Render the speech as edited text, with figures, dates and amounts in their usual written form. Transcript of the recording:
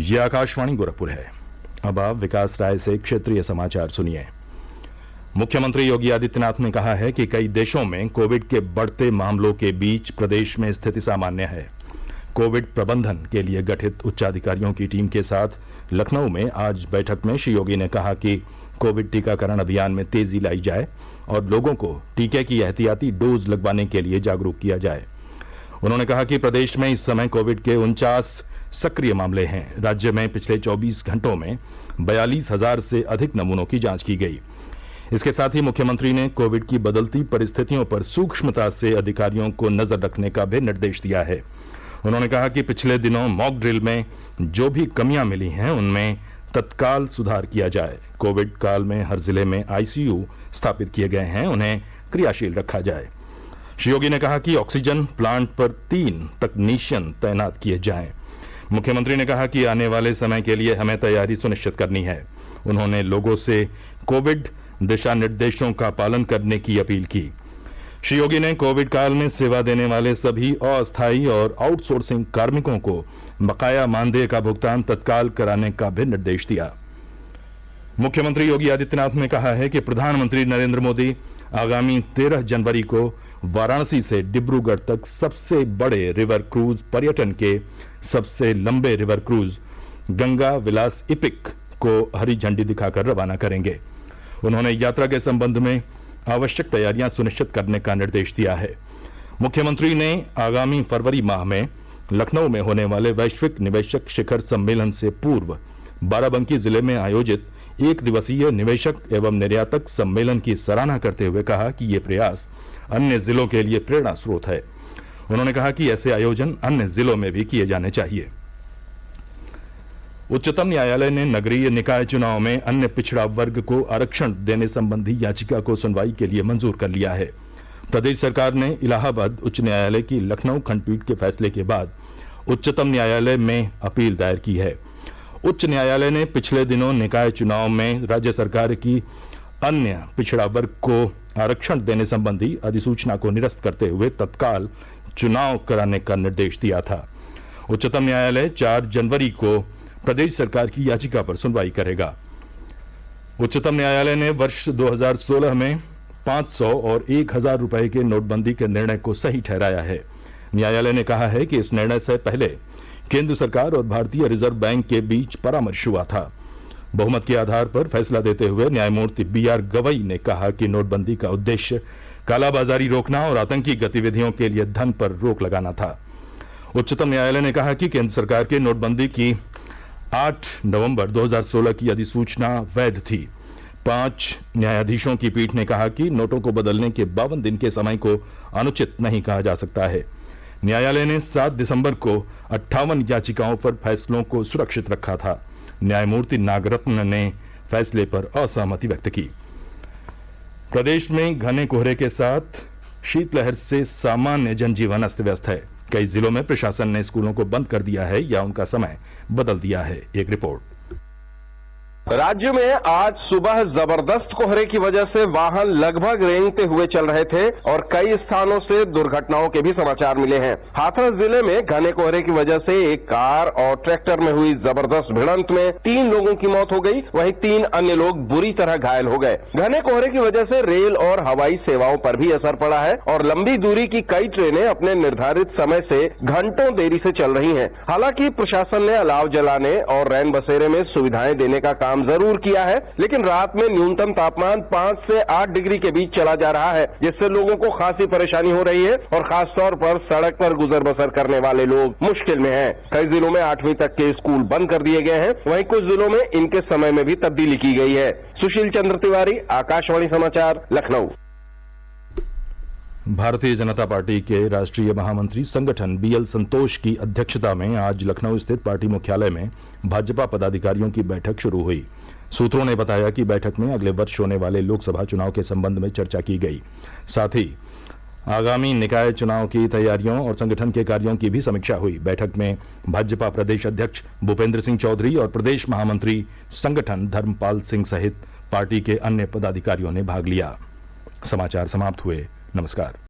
ये आकाशवाणी गोरखपुर है। अब आप विकास राय से क्षेत्रीय समाचार सुनिए। मुख्यमंत्री योगी आदित्यनाथ ने कहा है कि कई देशों में कोविड के बढ़ते मामलों के बीच प्रदेश में स्थिति सामान्य है। कोविड प्रबंधन के लिए गठित उच्चाधिकारियों की टीम के साथ लखनऊ में आज बैठक में श्री योगी ने कहा कि कोविड टीकाकरण अभियान में तेजी लाई जाए और लोगों को टीके की एहतियाती डोज लगवाने के लिए जागरूक किया जाए। उन्होंने कहा कि प्रदेश में इस समय कोविड के 49 सक्रिय मामले हैं। राज्य में पिछले 24 घंटों में 42,000 से अधिक नमूनों की जांच की गई। इसके साथ ही मुख्यमंत्री ने कोविड की बदलती परिस्थितियों पर सूक्ष्मता से अधिकारियों को नजर रखने का भी निर्देश दिया है। उन्होंने कहा कि पिछले दिनों मॉक ड्रिल में जो भी कमियां मिली हैं उनमें तत्काल सुधार किया जाए। कोविड काल में हर जिले में आईसीयू स्थापित किए गए हैं, उन्हें क्रियाशील रखा जाए। श्री योगी ने कहा कि ऑक्सीजन प्लांट पर 3 तकनीशियन तैनात किए जाएं। मुख्यमंत्री ने कहा कि आने वाले समय के लिए हमें तैयारी सुनिश्चित करनी है। उन्होंने लोगों से कोविड दिशा निर्देशों का पालन करने की अपील की। श्री योगी ने कोविड काल में सेवा देने वाले सभी अस्थायी और आउटसोर्सिंग कार्मिकों को बकाया मानदेय का भुगतान तत्काल कराने का भी निर्देश दिया। मुख्यमंत्री योगी आदित्यनाथ ने कहा है कि प्रधानमंत्री नरेंद्र मोदी आगामी 13 जनवरी को वाराणसी से डिब्रूगढ़ तक सबसे बड़े रिवर क्रूज पर्यटन के सबसे लंबे रिवर क्रूज गंगा विलास इपिक को हरी झंडी दिखाकर रवाना करेंगे। उन्होंने यात्रा के संबंध में आवश्यक तैयारियां सुनिश्चित करने का निर्देश दिया है। मुख्यमंत्री ने आगामी फरवरी माह में लखनऊ में होने वाले वैश्विक निवेशक शिखर सम्मेलन से पूर्व बाराबंकी जिले में आयोजित 1 दिवसीय निवेशक एवं निर्यातक सम्मेलन की सराहना करते हुए कहा कि ये प्रयास अन्य जिलों के लिए प्रेरणा स्रोत है। उन्होंने कहा कि ऐसे आयोजन अन्य जिलों में भी किए जाने चाहिए। उच्चतम न्यायालय ने नगरीय निकाय चुनाव में अन्य पिछड़ा वर्ग को आरक्षण देने संबंधी याचिका को सुनवाई के लिए मंजूर कर लिया है। प्रदेश सरकार ने इलाहाबाद उच्च न्यायालय की लखनऊ खंडपीठ के फैसले के बाद उच्चतम न्यायालय में अपील दायर की है। उच्च न्यायालय ने पिछले दिनों निकाय चुनाव में राज्य सरकार की अन्य पिछड़ा वर्ग को आरक्षण देने संबंधी अधिसूचना को निरस्त करते हुए तत्काल चुनाव कराने का निर्देश दिया था। उच्चतम न्यायालय 4 जनवरी को प्रदेश सरकार की याचिका पर सुनवाई करेगा। उच्चतम न्यायालय ने वर्ष 2016 में 500 और 1,000 रुपए के नोटबंदी के निर्णय को सही ठहराया है। न्यायालय ने कहा है कि इस निर्णय से पहले केंद्र सरकार और भारतीय रिजर्व बैंक के बीच परामर्श हुआ था। बहुमत के आधार पर फैसला देते हुए न्यायमूर्ति BR गवई ने कहा कि नोटबंदी का उद्देश्य कालाबाजारी रोकना और आतंकी गतिविधियों के लिए धन पर रोक लगाना था। उच्चतम न्यायालय ने कहा कि केंद्र सरकार के नोटबंदी की 8 नवंबर 2016 की अधिसूचना वैध थी। 5 न्यायाधीशों की पीठ ने कहा कि नोटों को बदलने के 52 दिन के समय को अनुचित नहीं कहा जा सकता है। न्यायालय ने 7 दिसंबर को 58 याचिकाओं पर फैसलों को सुरक्षित रखा था। न्यायमूर्ति नागरत्न ने फैसले पर असहमति व्यक्त की। प्रदेश में घने कोहरे के साथ शीतलहर से सामान्य जनजीवन अस्त व्यस्त है। कई जिलों में प्रशासन ने स्कूलों को बंद कर दिया है या उनका समय बदल दिया है। एक रिपोर्ट। राज्य में आज सुबह जबरदस्त कोहरे की वजह से वाहन लगभग रेंगते हुए चल रहे थे और कई स्थानों से दुर्घटनाओं के भी समाचार मिले हैं। हाथरस जिले में घने कोहरे की वजह से एक कार और ट्रैक्टर में हुई जबरदस्त भिड़ंत में 3 लोगों की मौत हो गई, वहीं 3 अन्य लोग बुरी तरह घायल हो गए। घने कोहरे की वजह से रेल और हवाई सेवाओं पर भी असर पड़ा है और लंबी दूरी की कई ट्रेनें अपने निर्धारित समय से घंटों देरी से चल रही है। हालांकि प्रशासन ने अलाव जलाने और रैन बसेरे में सुविधाएं देने का काम जरूर किया है, लेकिन रात में न्यूनतम तापमान 5 से 8 डिग्री के बीच चला जा रहा है, जिससे लोगों को खासी परेशानी हो रही है और खासतौर पर सड़क पर गुजर बसर करने वाले लोग मुश्किल में हैं। कई जिलों में 8वीं तक के स्कूल बंद कर दिए गए हैं, वहीं कुछ जिलों में इनके समय में भी तब्दीली की गई है। सुशील चंद्र तिवारी, आकाशवाणी समाचार, लखनऊ। भारतीय जनता पार्टी के राष्ट्रीय महामंत्री संगठन BL संतोष की अध्यक्षता में आज लखनऊ स्थित पार्टी मुख्यालय में भाजपा पदाधिकारियों की बैठक शुरू हुई। सूत्रों ने बताया कि बैठक में अगले वर्ष होने वाले लोकसभा चुनाव के संबंध में चर्चा की गई। साथ ही आगामी निकाय चुनाव की तैयारियों और संगठन के कार्यों की भी समीक्षा हुई। बैठक में भाजपा प्रदेश अध्यक्ष भूपेंद्र सिंह चौधरी और प्रदेश महामंत्री संगठन धर्मपाल सिंह सहित पार्टी के अन्य पदाधिकारियों ने भाग लिया। समाचार समाप्त हुए। नमस्कार।